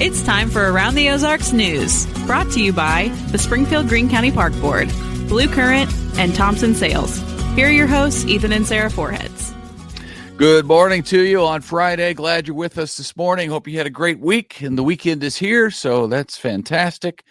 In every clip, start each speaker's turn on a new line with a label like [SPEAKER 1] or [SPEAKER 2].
[SPEAKER 1] It's time for Around the Ozarks News, brought to you by the Springfield-Greene County Park Board, Blue Current, and Thompson Sales. Here are your hosts, Ethan and Sarah Foreheads.
[SPEAKER 2] Good morning to you on Friday. Glad you're with us this morning. Hope you had a great week, and the weekend is here, so that's fantastic.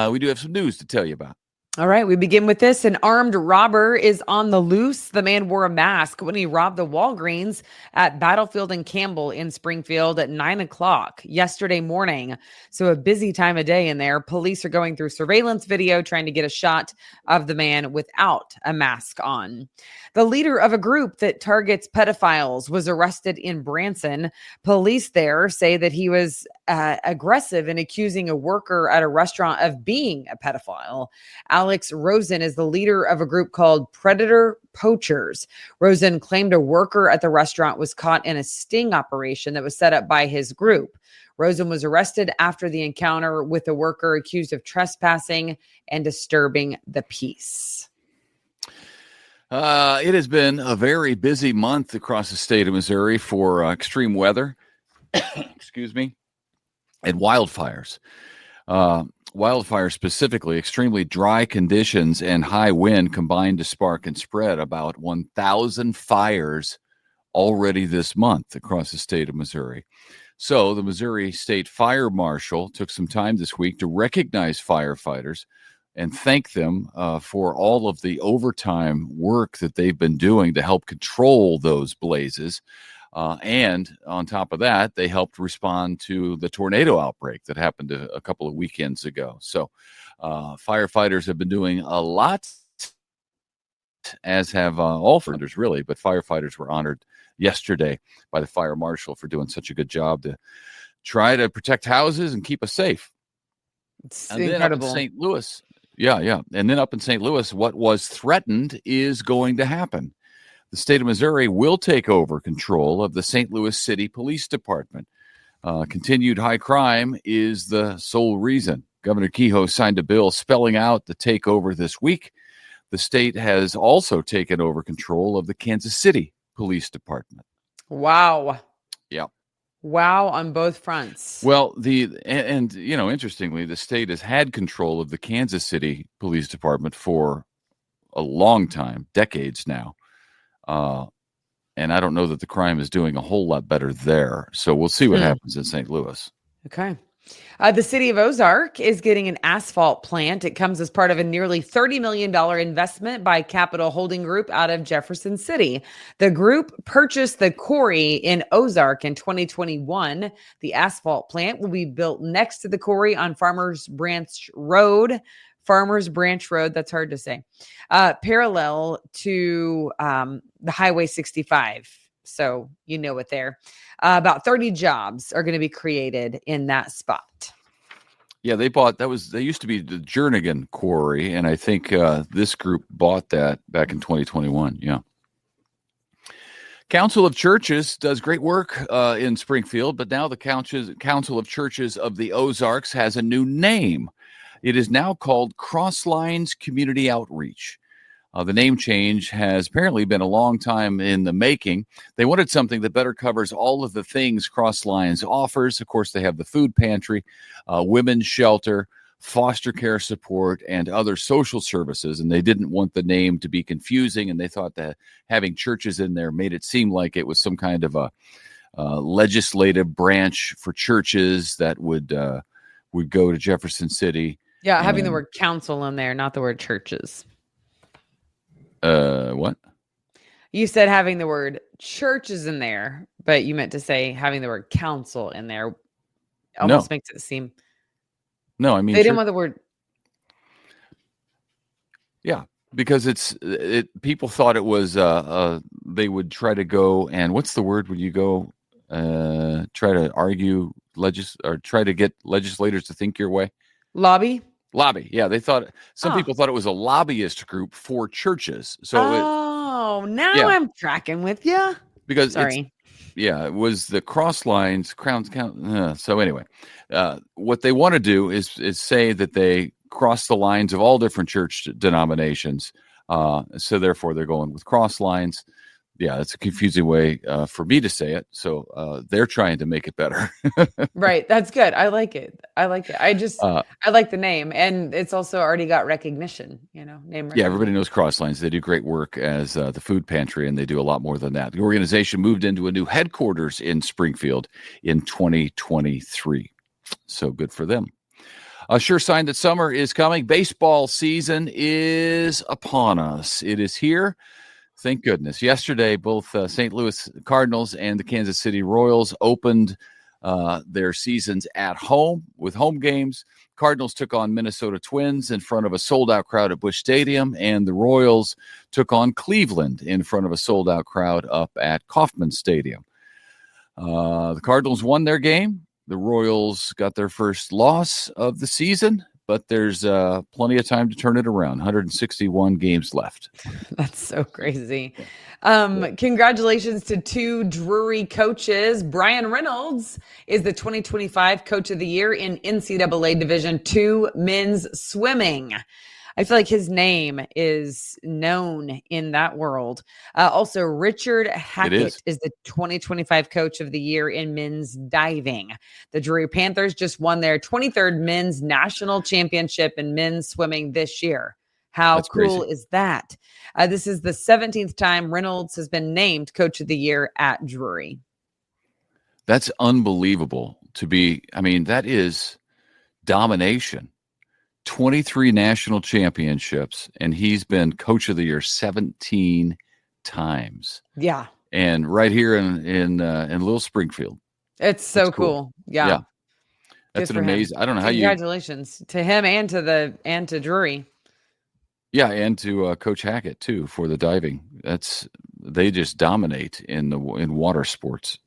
[SPEAKER 2] We do have some news to tell you about.
[SPEAKER 3] All right, we begin with this. An armed robber is on the loose. The man wore a mask when he robbed the Walgreens at Battlefield and Campbell in Springfield at 9 o'clock yesterday morning. So a busy time of day in there. Police are going through surveillance video trying to get a shot of the man without a mask on. The leader of a group that targets pedophiles was arrested in Branson. Police there say that he was aggressive in accusing a worker at a restaurant of being a pedophile. Alex Rosen is the leader of a group called Predator Poachers. Rosen claimed a worker at the restaurant was caught in a sting operation that was set up by his group. Rosen was arrested after the encounter with a worker accused of trespassing and disturbing the peace.
[SPEAKER 2] It has been a very busy month across the state of Missouri for extreme weather, excuse me, and wildfires. Wildfires specifically, extremely dry conditions and high wind combined to spark and spread about 1,000 fires already this month across the state of Missouri. So the Missouri State Fire Marshal took some time this week to recognize firefighters and thank them for all of the overtime work that they've been doing to help control those blazes. And on top of that, they helped respond to the tornado outbreak that happened a couple of weekends ago. So firefighters have been doing a lot, as have all firefighters, really. But firefighters were honored yesterday by the fire marshal for doing such a good job to try to protect houses and keep us safe.
[SPEAKER 3] It's
[SPEAKER 2] and
[SPEAKER 3] incredible.
[SPEAKER 2] Then up in St. Louis, yeah. And then up in St. Louis, what was threatened is going to happen. The state of Missouri will take over control of the St. Louis City Police Department. Continued high crime is the sole reason. Governor Kehoe signed a bill spelling out the takeover this week. The state has also taken over control of the Kansas City Police Department.
[SPEAKER 3] Wow.
[SPEAKER 2] Yeah.
[SPEAKER 3] Wow on both fronts.
[SPEAKER 2] Well, interestingly, the state has had control of the Kansas City Police Department for a long time, decades now. And I don't know that the crime is doing a whole lot better there. So we'll see what happens in St. Louis.
[SPEAKER 3] Okay. The city of Ozark is getting an asphalt plant. It comes as part of a nearly $30 million investment by Capital Holding Group out of Jefferson City. The group purchased the quarry in Ozark in 2021. The asphalt plant will be built next to the quarry on Farmers Branch Road, that's hard to say, parallel to the Highway 65. So you know it there. About 30 jobs are going to be created in that spot.
[SPEAKER 2] Yeah, they used to be the Jernigan Quarry, and I think this group bought that back in 2021. Yeah. Council of Churches does great work in Springfield, but now the Council of Churches of the Ozarks has a new name. It is now called Crosslines Community Outreach. The name change has apparently been a long time in the making. They wanted something that better covers all of the things Crosslines offers. Of course, they have the food pantry, women's shelter, foster care support, and other social services. And they didn't want the name to be confusing. And they thought that having churches in there made it seem like it was some kind of a legislative branch for churches that would go to Jefferson City.
[SPEAKER 3] Yeah, having the word council in there, not the word churches.
[SPEAKER 2] What?
[SPEAKER 3] You said having the word churches in there, but you meant to say having the word council in there. Almost makes it seem.
[SPEAKER 2] No, I mean
[SPEAKER 3] they didn't want the word.
[SPEAKER 2] Yeah, because people thought it was they would try to go and what's the word when you go try to argue or try to get legislators to think your way?
[SPEAKER 3] Lobby.
[SPEAKER 2] Yeah, they thought people thought it was a lobbyist group for churches. So
[SPEAKER 3] I'm tracking with you.
[SPEAKER 2] Because it was the Crosslines Crowns. So anyway, what they want to do is say that they cross the lines of all different church denominations. So therefore, they're going with Crosslines. Yeah, it's a confusing way for me to say it. So they're trying to make it better.
[SPEAKER 3] Right. That's good. I like it. I
[SPEAKER 2] Uh,
[SPEAKER 3] like the name, and it's also already got recognition, name
[SPEAKER 2] Yeah, everybody
[SPEAKER 3] recognition.
[SPEAKER 2] knows Crosslines. They do great work as the food pantry, and they do a lot more than that. The organization moved into a new headquarters in Springfield in 2023. So good for them. A sure sign that summer is coming. Baseball season is upon us. It is here. Thank goodness. Yesterday, both St. Louis Cardinals and the Kansas City Royals opened their seasons at home with home games. Cardinals took on Minnesota Twins in front of a sold-out crowd at Busch Stadium, and the Royals took on Cleveland in front of a sold-out crowd up at Kauffman Stadium. The Cardinals won their game. The Royals got their first loss of the season, but there's plenty of time to turn it around. 161 games left.
[SPEAKER 3] That's so crazy. Congratulations to two Drury coaches. Brian Reynolds is the 2025 Coach of the Year in NCAA Division II men's swimming. I feel like his name is known in that world. Also, Richard Hackett is the 2025 Coach of the Year in men's diving. The Drury Panthers just won their 23rd men's national championship in men's swimming this year. How
[SPEAKER 2] That's
[SPEAKER 3] cool
[SPEAKER 2] crazy.
[SPEAKER 3] is that? This is the 17th time Reynolds has been named Coach of the Year at Drury.
[SPEAKER 2] That's unbelievable to be. I mean, that is domination. 23 national championships, and he's been Coach of the Year 17 times.
[SPEAKER 3] Yeah.
[SPEAKER 2] And right here in Little Springfield.
[SPEAKER 3] It's so cool. Yeah.
[SPEAKER 2] That's an amazing. I don't know how
[SPEAKER 3] Congratulations to him and to Drury.
[SPEAKER 2] Yeah, and to Coach Hackett too for the diving. They just dominate in water sports.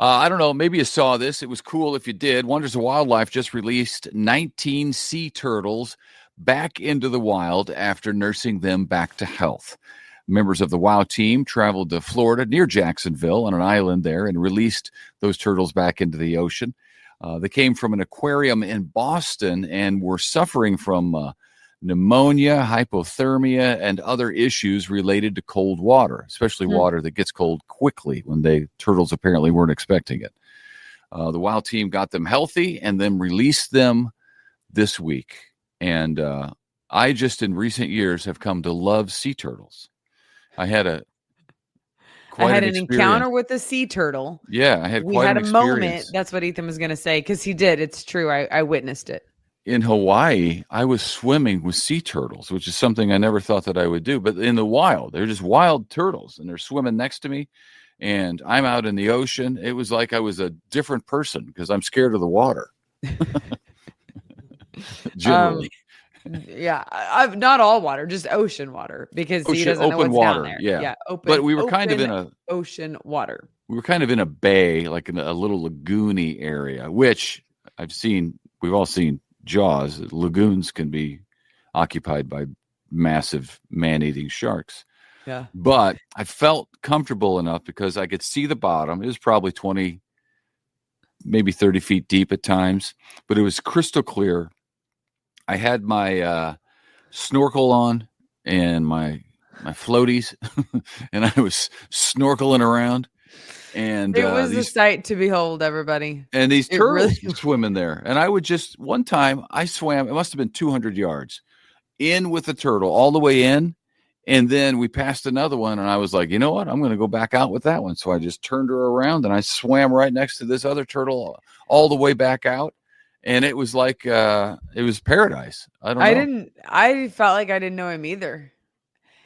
[SPEAKER 2] I don't know. Maybe you saw this. It was cool if you did. Wonders of Wildlife just released 19 sea turtles back into the wild after nursing them back to health. Members of the WOW team traveled to Florida near Jacksonville on an island there and released those turtles back into the ocean. They came from an aquarium in Boston and were suffering from pneumonia, hypothermia, and other issues related to cold water, especially water that gets cold quickly when turtles apparently weren't expecting it. The WOW team got them healthy and then released them this week. And I just in recent years have come to love sea turtles. I had an
[SPEAKER 3] encounter with a sea turtle.
[SPEAKER 2] Yeah, I had quite an experience.
[SPEAKER 3] Moment. That's what Ethan was going to say, because he did. It's true. I witnessed it.
[SPEAKER 2] In Hawaii, I was swimming with sea turtles, which is something I never thought that I would do. But in the wild, they're just wild turtles, and they're swimming next to me. And I'm out in the ocean. It was like I was a different person because I'm scared of the water. Generally.
[SPEAKER 3] Yeah, I've not all water, just ocean water, because he doesn't know what's
[SPEAKER 2] water,
[SPEAKER 3] down there.
[SPEAKER 2] Yeah,
[SPEAKER 3] open.
[SPEAKER 2] But we were kind of in a
[SPEAKER 3] ocean water.
[SPEAKER 2] We were kind of in a bay, like in a little lagoony area, which we've all seen Jaws. Lagoons can be occupied by massive man-eating sharks.
[SPEAKER 3] Yeah.
[SPEAKER 2] But I felt comfortable enough because I could see the bottom. It was probably 20, maybe 30 feet deep at times, but it was crystal clear. I had my snorkel on and my floaties, and I was snorkeling around. And
[SPEAKER 3] it was a sight to behold, everybody.
[SPEAKER 2] And these turtles were swimming there. And I would one time I swam, it must have been 200 yards in with the turtle all the way in. And then we passed another one, and I was like, you know what? I'm going to go back out with that one. So I just turned her around and I swam right next to this other turtle all the way back out. And it was like, it was paradise. I
[SPEAKER 3] felt like I didn't know him either.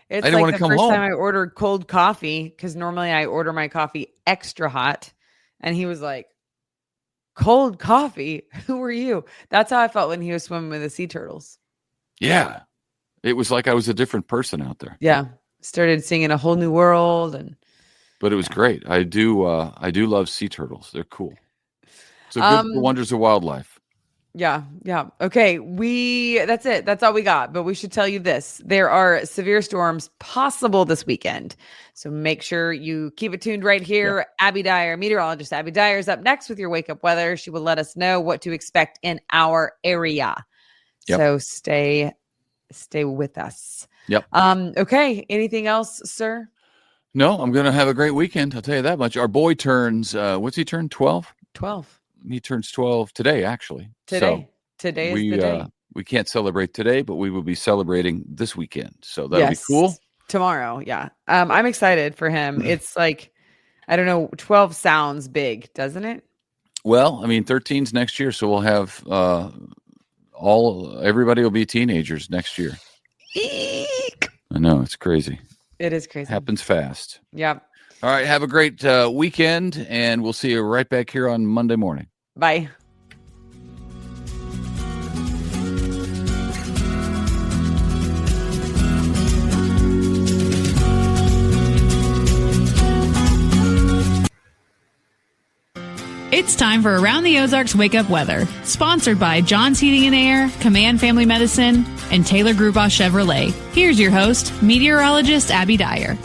[SPEAKER 3] It's
[SPEAKER 2] I didn't
[SPEAKER 3] like
[SPEAKER 2] want to
[SPEAKER 3] the
[SPEAKER 2] come
[SPEAKER 3] first
[SPEAKER 2] home.
[SPEAKER 3] time I ordered cold coffee, because normally I order my coffee extra hot. And he was like, cold coffee? Who are you? That's how I felt when he was swimming with the sea turtles.
[SPEAKER 2] Yeah. It was like I was a different person out there.
[SPEAKER 3] Yeah. Started seeing a whole new world.
[SPEAKER 2] But it was great. I do love sea turtles. They're cool. So good for Wonders of Wildlife.
[SPEAKER 3] Yeah. Okay. That's it. That's all we got. But we should tell you this. There are severe storms possible this weekend. So make sure you keep it tuned right here. Yeah. Meteorologist Abby Dyer is up next with your wake up weather. She will let us know what to expect in our area. Yep. So stay with us.
[SPEAKER 2] Yep.
[SPEAKER 3] Okay. Anything else, sir?
[SPEAKER 2] No, I'm going to have a great weekend. I'll tell you that much. Our boy turns, what's he turn? 12?
[SPEAKER 3] 12.
[SPEAKER 2] He turns 12 today, actually.
[SPEAKER 3] Today.
[SPEAKER 2] So
[SPEAKER 3] Today is the day.
[SPEAKER 2] we can't celebrate today, but we will be celebrating this weekend. So that'll be
[SPEAKER 3] Yes.
[SPEAKER 2] cool.
[SPEAKER 3] Tomorrow. Yeah. I'm excited for him. It's like, I don't know, 12 sounds big, doesn't it?
[SPEAKER 2] Well, I mean, 13's next year. So we'll have everybody will be teenagers next year.
[SPEAKER 3] Eek.
[SPEAKER 2] I know. It's crazy.
[SPEAKER 3] It is crazy.
[SPEAKER 2] Happens fast.
[SPEAKER 3] Yep.
[SPEAKER 2] All right. Have a great weekend, and we'll see you right back here on Monday morning.
[SPEAKER 3] Bye.
[SPEAKER 1] It's time for Around the Ozarks Wake Up Weather, sponsored by John's Heating and Air, Command Family Medicine, and Taylor Grubaugh Chevrolet. Here's your host, meteorologist Abby Dyer.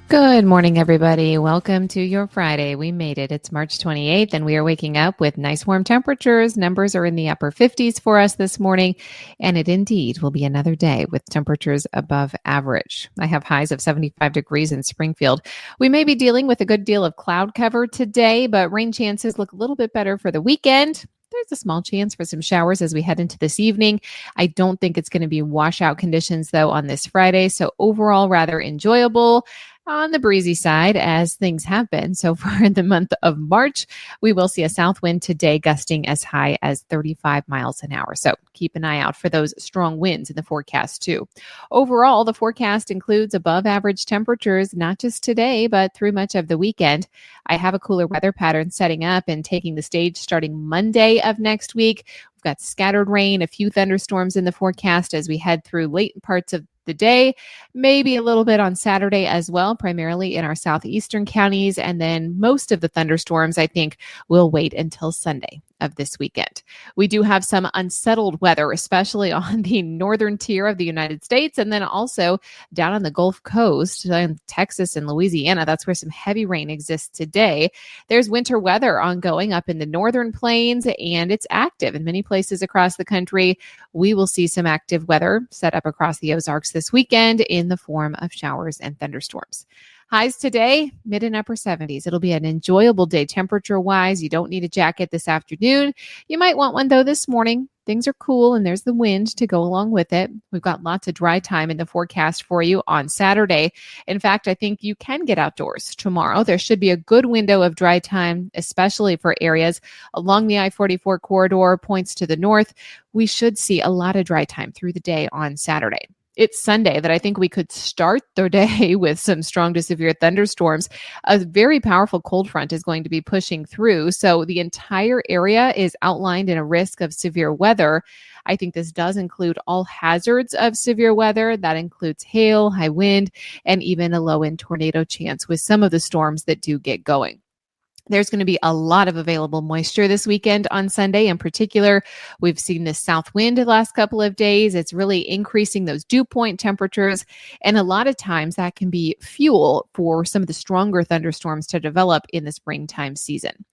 [SPEAKER 4] Good morning, everybody. Welcome to your Friday. We made it. It's March 28th, and we are waking up with nice warm temperatures. Numbers are in the upper 50s for us this morning, and it indeed will be another day with temperatures above average. I have highs of 75 degrees in Springfield. We may be dealing with a good deal of cloud cover today, but rain chances look a little bit better for the weekend. There's a small chance for some showers as we head into this evening. I don't think it's going to be washout conditions, though, on this Friday, so overall rather enjoyable. On the breezy side, as things have been so far in the month of March, we will see a south wind today gusting as high as 35 miles an hour. So keep an eye out for those strong winds in the forecast too. Overall, the forecast includes above average temperatures, not just today, but through much of the weekend. I have a cooler weather pattern setting up and taking the stage starting Monday of next week. We've got scattered rain, a few thunderstorms in the forecast as we head through late parts of the day, maybe a little bit on Saturday as well, primarily in our southeastern counties. And then most of the thunderstorms, I think, will wait until Sunday of this weekend. We do have some unsettled weather, especially on the northern tier of the United States, and then also down on the Gulf Coast, in Texas and Louisiana. That's where some heavy rain exists today. There's winter weather ongoing up in the northern plains, and it's active in many places across the country. We will see some active weather set up across the Ozarks this weekend in the form of showers and thunderstorms. Highs today, mid and upper 70s. It'll be an enjoyable day temperature-wise. You don't need a jacket this afternoon. You might want one, though, this morning. Things are cool, and there's the wind to go along with it. We've got lots of dry time in the forecast for you on Saturday. In fact, I think you can get outdoors tomorrow. There should be a good window of dry time, especially for areas along the I-44 corridor, points to the north. We should see a lot of dry time through the day on Saturday. It's Sunday that I think we could start the day with some strong to severe thunderstorms. A very powerful cold front is going to be pushing through. So the entire area is outlined in a risk of severe weather. I think this does include all hazards of severe weather. That includes hail, high wind, and even a low-end tornado chance with some of the storms that do get going. There's going to be a lot of available moisture this weekend on Sunday in particular. We've seen this south wind the last couple of days. It's really increasing those dew point temperatures. And a lot of times that can be fuel for some of the stronger thunderstorms to develop in the springtime season.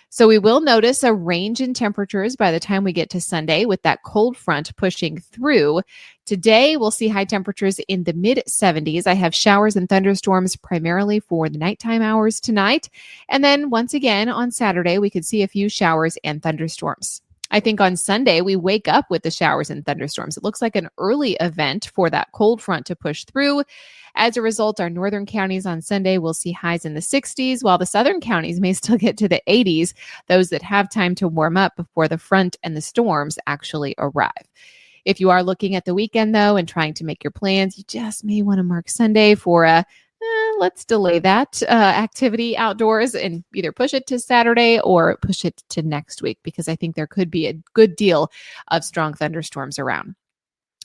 [SPEAKER 4] So we will notice a range in temperatures by the time we get to Sunday with that cold front pushing through. Today, we'll see high temperatures in the mid-70s. I have showers and thunderstorms primarily for the nighttime hours tonight. And then once again on Saturday, we could see a few showers and thunderstorms. I think on Sunday, we wake up with the showers and thunderstorms. It looks like an early event for that cold front to push through. As a result, our northern counties on Sunday will see highs in the 60s, while the southern counties may still get to the 80s, those that have time to warm up before the front and the storms actually arrive. If you are looking at the weekend, though, and trying to make your plans, you just may want to mark Sunday for let's delay that activity outdoors and either push it to Saturday or push it to next week, because I think there could be a good deal of strong thunderstorms around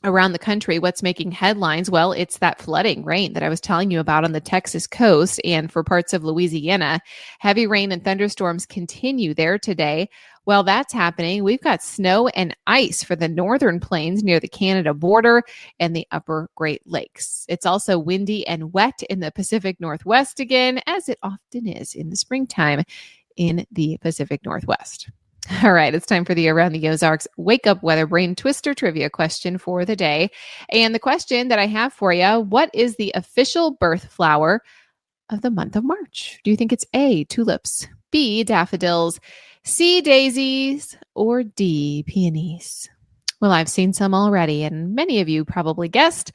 [SPEAKER 4] the country. What's making headlines? Well, it's that flooding rain that I was telling you about on the Texas coast and for parts of Louisiana. Heavy rain and thunderstorms continue there today. While that's happening, we've got snow and ice for the northern plains near the Canada border and the upper Great Lakes. It's also windy and wet in the Pacific Northwest again, as it often is in the springtime in the Pacific Northwest. All right, it's time for the Around the Ozarks Wake Up Weather Brain Twister Trivia question for the day. And the question that I have for you, what is the official birth flower of the month of March? Do you think it's A, tulips, B, daffodils, C, daisies, or D, peonies? Well, I've seen some already, and many of you probably guessed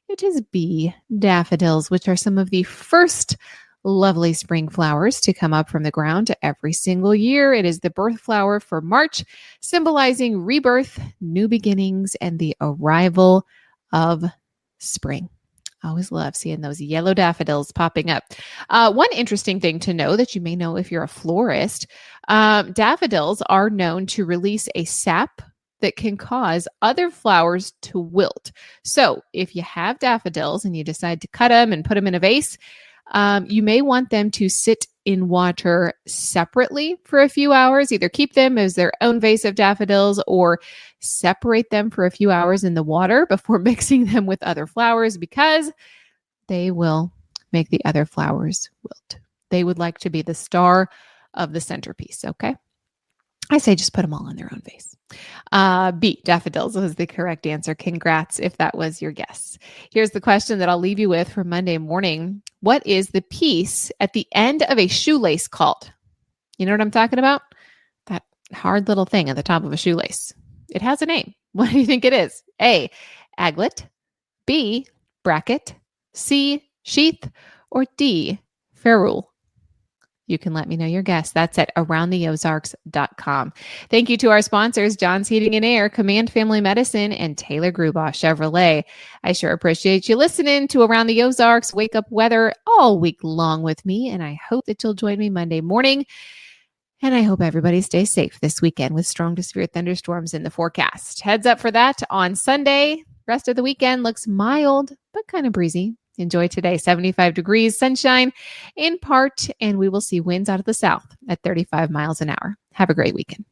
[SPEAKER 4] it is B, daffodils, which are some of the first lovely spring flowers to come up from the ground every single year. It is the birth flower for March, symbolizing rebirth, new beginnings, and the arrival of spring. I always love seeing those yellow daffodils popping up. One interesting thing to know that you may know if you're a florist, daffodils are known to release a sap that can cause other flowers to wilt. So if you have daffodils and you decide to cut them and put them in a vase, you may want them to sit in water separately for a few hours. Either keep them as their own vase of daffodils or separate them for a few hours in the water before mixing them with other flowers, because they will make the other flowers wilt. They would like to be the star of the centerpiece, okay? I say just put them all in their own vase. B, daffodils was the correct answer. Congrats if that was your guess. Here's the question that I'll leave you with for Monday morning. What is the piece at the end of a shoelace called? You know what I'm talking about? That hard little thing at the top of a shoelace. It has a name. What do you think it is? A, aglet, B, bracket, C, sheath, or D, ferrule? You can let me know your guess. That's at aroundtheozarks.com. Thank you to our sponsors, John's Heating and Air, Command Family Medicine, and Taylor Grubaugh Chevrolet. I sure appreciate you listening to Around the Ozarks Wake Up Weather all week long with me, and I hope that you'll join me Monday morning. And I hope everybody stays safe this weekend with strong to severe thunderstorms in the forecast. Heads up for that on Sunday. Rest of the weekend looks mild, but kind of breezy. Enjoy today, 75 degrees, sunshine in part, and we will see winds out of the south at 35 miles an hour. Have a great weekend.